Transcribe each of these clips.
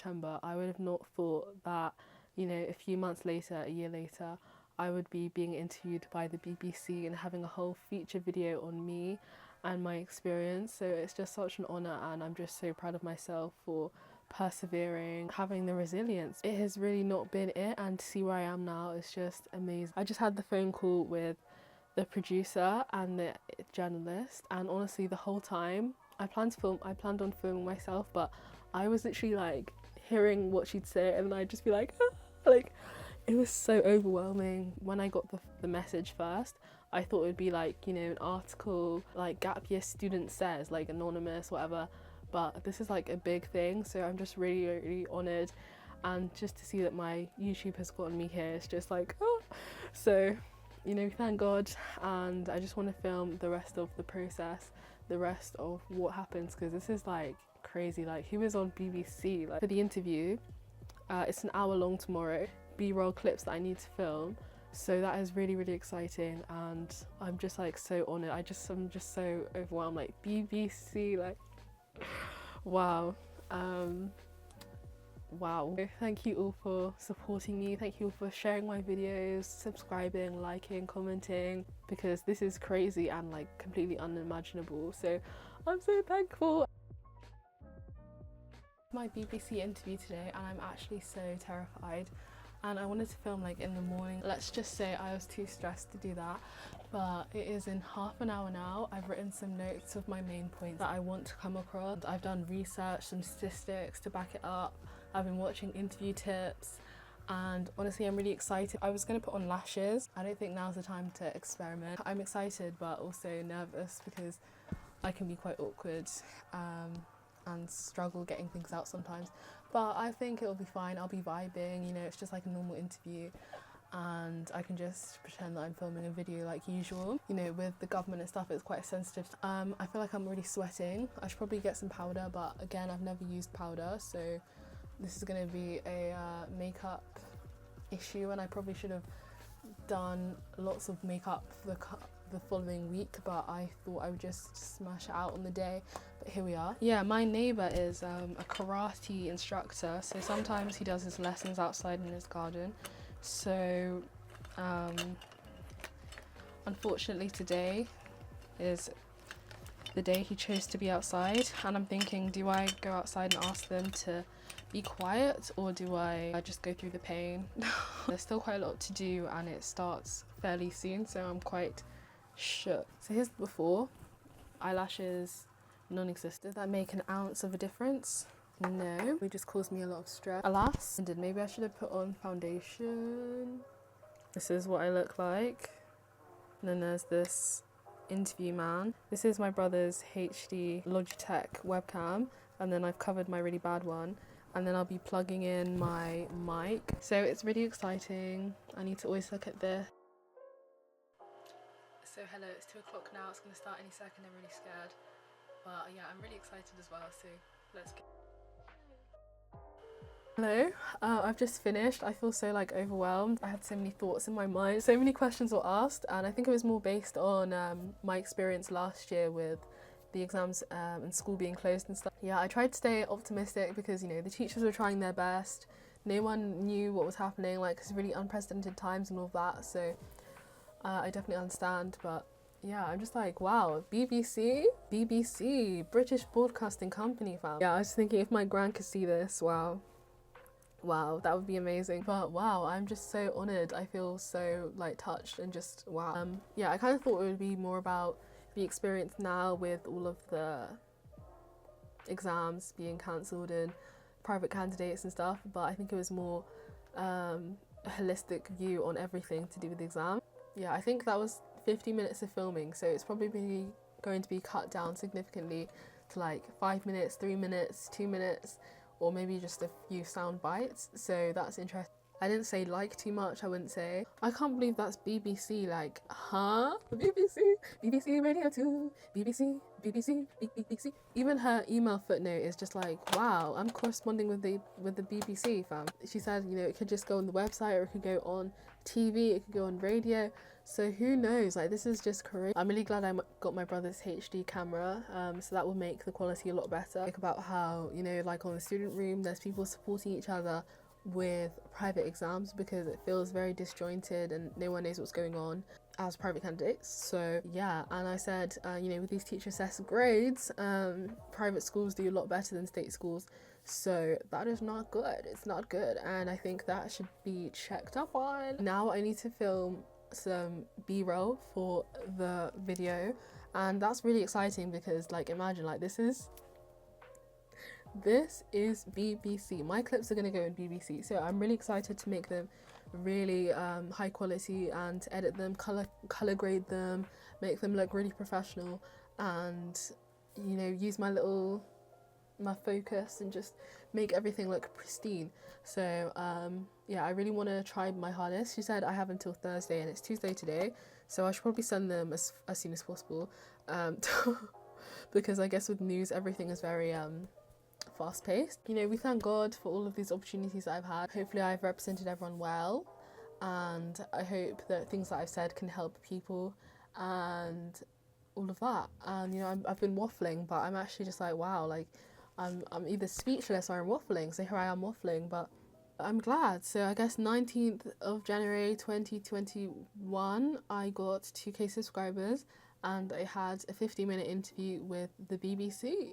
September, I would have not thought that, you know, a few months later, a year later, I would be being interviewed by the BBC and having a whole feature video on me and my experience. So it's just such an honour, and I'm just so proud of myself for persevering, having the resilience. It has really not been it, and to see where I am now is just amazing. I just had the phone call with the producer and the journalist, and honestly the whole time I planned on filming myself, but I was literally like hearing what she'd say and then I'd just be like like it was so overwhelming. When I got the message first, I thought it would be like, you know, an article like gap year student says, like anonymous, whatever, but this is like a big thing, so I'm just really, really honoured, and just to see that my YouTube has gotten me here is just like, oh. So, you know, thank God, and I just want to film the rest of the process, the rest of what happens, because this is like crazy. Like, he was on BBC like for the interview. It's an hour long tomorrow, B-roll clips that I need to film, so that is really, really exciting, and I'm just like so honoured. I'm just so overwhelmed. Like, BBC, like wow. Wow. Thank you all for supporting me. Thank you all for sharing my videos, subscribing, liking, commenting, because this is crazy and like completely unimaginable. So I'm so thankful. My BBC interview today, and I'm actually so terrified, and I wanted to film like in the morning. Let's just say I was too stressed to do that, but it is in half an hour now. I've written some notes of my main points that I want to come across. I've done research, some statistics to back it up. I've been watching interview tips, and honestly I'm really excited. I was going to put on lashes. I don't think now's the time to experiment. I'm excited but also nervous because I can be quite awkward and struggle getting things out sometimes, but I think it'll be fine. I'll be vibing, you know, it's just like a normal interview, and I can just pretend that I'm filming a video like usual. You know, with the government and stuff, it's quite sensitive. I feel like I'm already sweating. I should probably get some powder, but again, I've never used powder, so this is going to be a makeup issue, and I probably should have done lots of makeup for the following week, but I thought I would just smash it out on the day. But here we are. Yeah, my neighbour is a karate instructor, so sometimes he does his lessons outside in his garden. So unfortunately today is the day he chose to be outside, and I'm thinking, do I go outside and ask them to be quiet, or do I just go through the pain? There's still quite a lot to do and it starts fairly soon, so I'm quite shook. So here's the before. Eyelashes non-existent. Did that make an ounce of a difference? No, it just caused me a lot of stress. Alas, maybe I should have put on foundation. This is what I look like. And then there's this interview man. This is my brother's HD Logitech webcam, and then I've covered my really bad one, and then I'll be plugging in my mic. So it's really exciting. I need to always look at this. So hello, it's 2 o'clock now. It's going to start any second. I'm really scared, but yeah, I'm really excited as well, so let's go. Hello, I've just finished. I feel so like overwhelmed. I had so many thoughts in my mind. So many questions were asked, and I think it was more based on my experience last year with the exams and school being closed and stuff. Yeah, I tried to stay optimistic because, you know, the teachers were trying their best. No one knew what was happening, like it's really unprecedented times and all of that. So I definitely understand, but yeah, I'm just like, wow, BBC, British Broadcasting Company, fam. Yeah, I was thinking if my gran could see this, wow, that would be amazing. But wow, I'm just so honoured. I feel so like touched and just wow. Yeah, I kind of thought it would be more about the experience now with all of the exams being cancelled and private candidates and stuff, but I think it was more a holistic view on everything to do with the exam. Yeah, I think that was 50 minutes of filming, so it's probably going to be cut down significantly to like 5 minutes, 3 minutes, 2 minutes, or maybe just a few sound bites. So that's interesting. I didn't say like too much. I wouldn't say. I can't believe that's BBC. Like, huh? BBC, BBC Radio 2, BBC, BBC, BBC. Even her email footnote is just like, wow, I'm corresponding with the BBC, fam. She said, you know, it could just go on the website or it could go on TV, it could go on radio. So who knows? Like, this is just crazy. I'm really glad I got my brother's HD camera, so that will make the quality a lot better. Like about how, you know, like on the student room, there's people supporting each other with private exams because it feels very disjointed and no one knows what's going on as private candidates. So yeah, and I said, you know, with these teacher assessed grades, private schools do a lot better than state schools. So that is not good. It's not good, and I think that should be checked up on. Now I need to film some B-roll for the video, and that's really exciting because, like, imagine, like, this is BBC. My clips are going to go in BBC, so I'm really excited to make them really high quality and to edit them, color grade them, make them look really professional, and, you know, use my focus and just make everything look pristine. So yeah, I really want to try my hardest. She said I have until Thursday, and it's Tuesday today, so I should probably send them as soon as possible, because I guess with news everything is very fast paced. You know, we thank God for all of these opportunities that I've had. Hopefully I've represented everyone well, and I hope that things that I've said can help people and all of that. And, you know, I've been waffling, but I'm actually just like, wow, like I'm either speechless or I'm waffling. So here I am waffling, but I'm glad. So I guess 19th of January 2021 I got 2k subscribers, and I had a 50-minute interview with the BBC.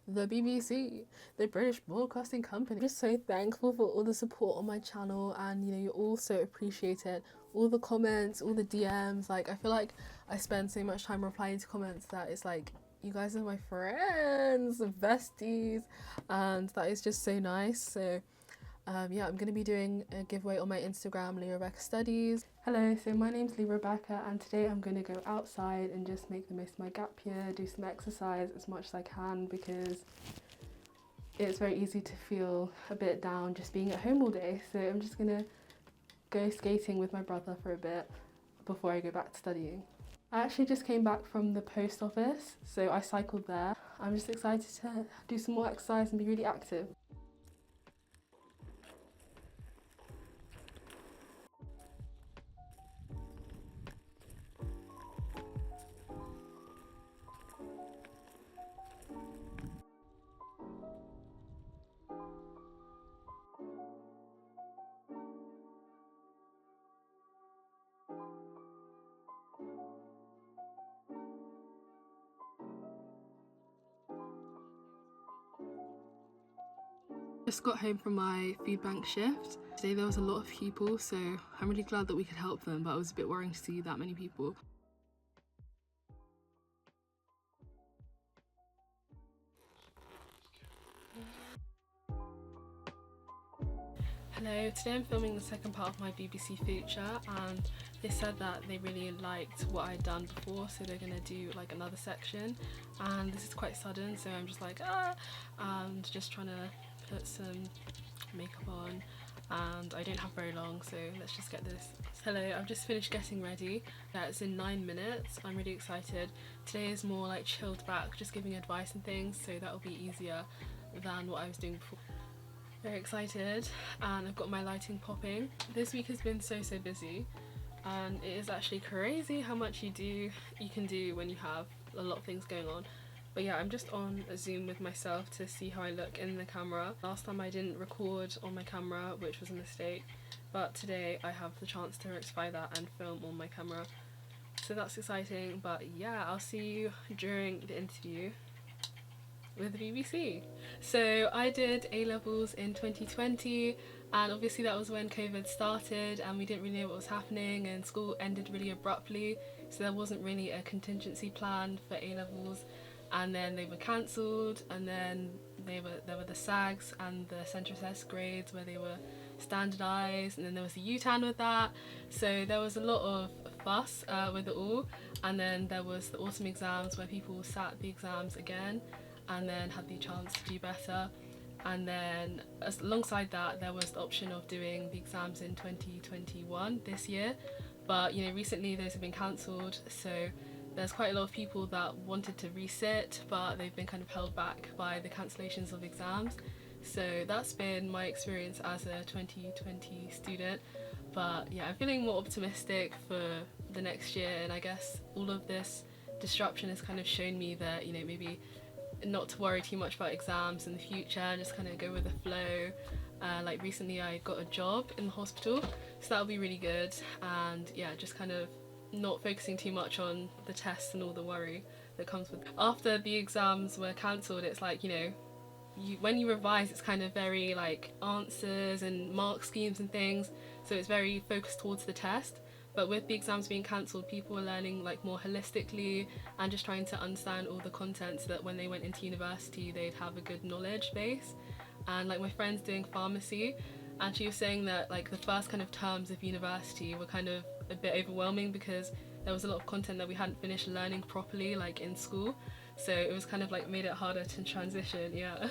The BBC, the British Broadcasting Company. I'm just so thankful for all the support on my channel, and, you know, you all so appreciate it. All the comments, all the DMs. Like, I feel like I spend so much time replying to comments that it's like, you guys are my friends, besties, and that is just so nice. So yeah, I'm going to be doing a giveaway on my Instagram, Leah Rebecca Studies. Hello, so my name's Leah Rebecca, and today I'm going to go outside and just make the most of my gap year, do some exercise as much as I can, because it's very easy to feel a bit down just being at home all day. So I'm just going to go skating with my brother for a bit before I go back to studying. I actually just came back from the post office, so I cycled there. I'm just excited to do some more exercise and be really active. Just got home from my food bank shift. Today there was a lot of people, so I'm really glad that we could help them, but I was a bit worrying to see that many people. Hello, today I'm filming the second part of my BBC feature, and they said that they really liked what I'd done before, so they're gonna do like another section, and this is quite sudden, so I'm just like and just trying to put some makeup on, and I don't have very long, so let's just get this. Hello, I've just finished getting ready. It's in 9 minutes. I'm really excited. Today is more like chilled back, just giving advice and things, so that'll be easier than what I was doing before. Very excited, and I've got my lighting popping. This week has been so busy, and it is actually crazy how much you can do when you have a lot of things going on. But yeah, I'm just on a Zoom with myself to see how I look in the camera. Last time I didn't record on my camera, which was a mistake, but today I have the chance to rectify that and film on my camera, so that's exciting. But yeah, I'll see you during the interview with the BBC. So I did A-levels in 2020, and obviously that was when COVID started and we didn't really know what was happening, and school ended really abruptly, so there wasn't really a contingency plan for A-levels, and then they were cancelled, and then there were the SAGs and the centre assessed grades where they were standardised, and then there was the UTAN with that, so there was a lot of fuss with it all. And then there was the autumn exams where people sat the exams again and then had the chance to do better. And then alongside that, there was the option of doing the exams in 2021 this year, but you know, recently those have been cancelled, so there's quite a lot of people that wanted to resit, but they've been kind of held back by the cancellations of exams. So that's been my experience as a 2020 student. But yeah, I'm feeling more optimistic for the next year, and I guess all of this disruption has kind of shown me that, you know, maybe not to worry too much about exams in the future and just kind of go with the flow. Like recently I got a job in the hospital, so that'll be really good. And yeah, just kind of not focusing too much on the tests and all the worry that comes with it. After the exams were cancelled, it's like, you know, when you revise, it's kind of very like answers and mark schemes and things, so it's very focused towards the test. But with the exams being cancelled, people were learning like more holistically and just trying to understand all the content so that when they went into university they'd have a good knowledge base. And like my friend's doing pharmacy, and she was saying that like the first kind of terms of university were kind of a bit overwhelming because there was a lot of content that we hadn't finished learning properly like in school, so it was kind of like made it harder to transition. Yeah.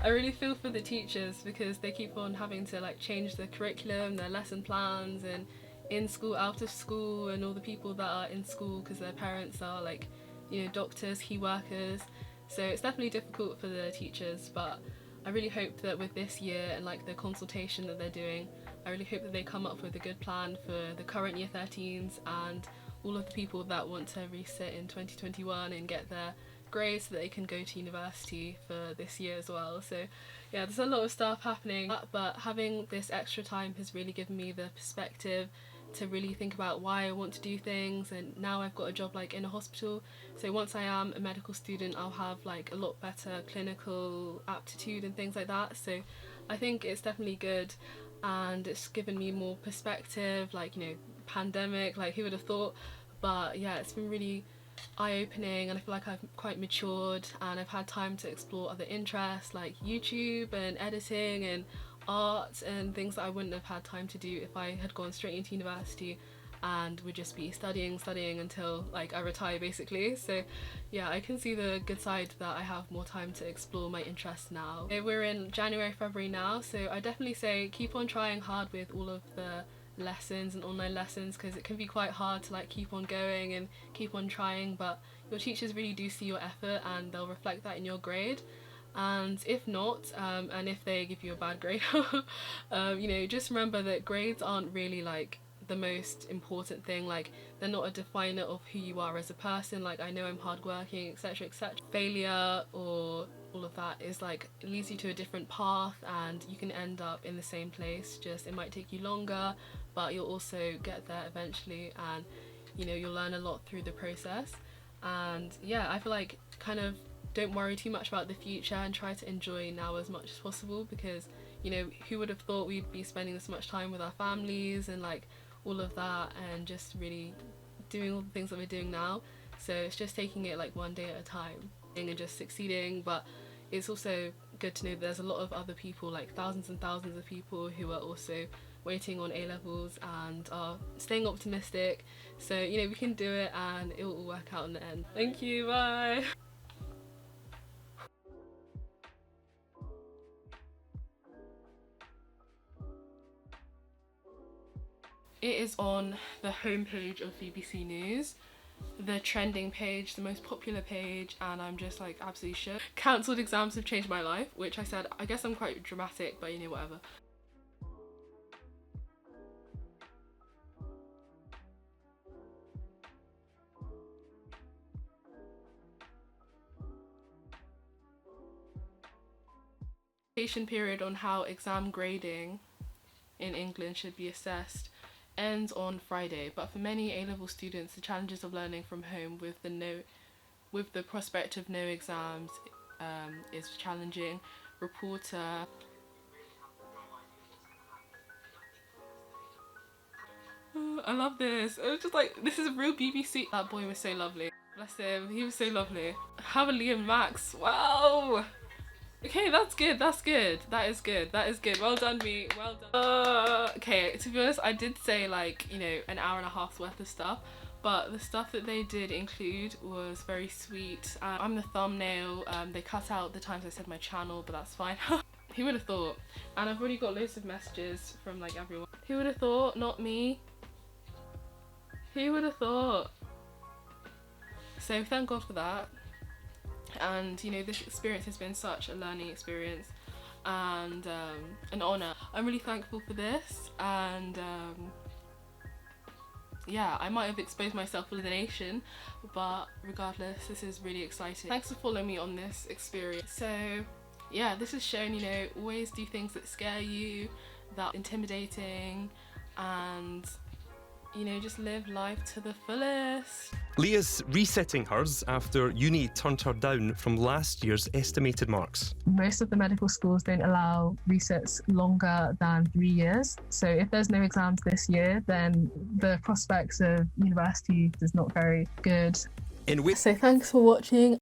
I really feel for the teachers because they keep on having to like change the curriculum, their lesson plans, and in school, out of school, and all the people that are in school because their parents are like, you know, doctors, key workers. So it's definitely difficult for the teachers, but I really hope that with this year and like the consultation that they're doing, I really hope that they come up with a good plan for the current year 13s and all of the people that want to resit in 2021 and get their grades so that they can go to university for this year as well. So yeah, there's a lot of stuff happening, but having this extra time has really given me the perspective to really think about why I want to do things. And now I've got a job like in a hospital, so once I am a medical student I'll have like a lot better clinical aptitude and things like that. So I think it's definitely good, and it's given me more perspective, like, you know, pandemic, like who would have thought. But yeah, it's been really eye-opening, and I feel like I've quite matured and I've had time to explore other interests like YouTube and editing and art and things that I wouldn't have had time to do if I had gone straight into university and would just be studying until like I retire basically. So yeah, I can see the good side that I have more time to explore my interests now. We're in January, February now, so I definitely say keep on trying hard with all of the lessons and online lessons, because it can be quite hard to like keep on going and keep on trying, but your teachers really do see your effort and they'll reflect that in your grade. And if not, and if they give you a bad grade, you know, just remember that grades aren't really like the most important thing. Like, they're not a definer of who you are as a person. Like, I know I'm hardworking, etc, etc. Failure or all of that is like, it leads you to a different path and you can end up in the same place, just it might take you longer, but you'll also get there eventually, and you know, you'll learn a lot through the process. And yeah, I feel like kind of don't worry too much about the future and try to enjoy now as much as possible, because, you know, who would have thought we'd be spending this much time with our families and like all of that, and just really doing all the things that we're doing now. So it's just taking it like one day at a time and just succeeding. But it's also good to know that there's a lot of other people, like thousands and thousands of people who are also waiting on A-levels and are staying optimistic. So, you know, we can do it and it will all work out in the end. Thank you, bye! It is on the homepage of BBC News, the trending page, the most popular page, and I'm just like absolutely shook. Cancelled exams have changed my life, which I said, I guess I'm quite dramatic, but you know, whatever. Period on how exam grading in England should be assessed ends on Friday, but for many A-level students, the challenges of learning from home with the prospect of no exams is challenging. Reporter. Oh, I love this. It was just like, this is real BBC. That boy was so lovely. Bless him, he was so lovely. Have a Liam Max. Wow. Okay, that's good, that's good. That is good, that is good. Well done, me, well done. Okay, to be honest, I did say like, you know, an hour and a half's worth of stuff, but the stuff that they did include was very sweet. I'm the thumbnail. They cut out the times I said my channel, but that's fine. Who would have thought? And I've already got loads of messages from like everyone. Who would have thought? Not me. Who would have thought? So thank God for that. And you know, this experience has been such a learning experience and an honour. I'm really thankful for this, and yeah, I might have exposed myself to the nation, but regardless, this is really exciting. Thanks for following me on this experience. So yeah, this has shown, you know, always do things that scare you, that are intimidating, and you know, just live life to the fullest. Leah's resetting hers after uni turned her down from last year's estimated marks. Most of the medical schools don't allow resets longer than 3 years. So if there's no exams this year, then the prospects of university is not very good. So thanks for watching.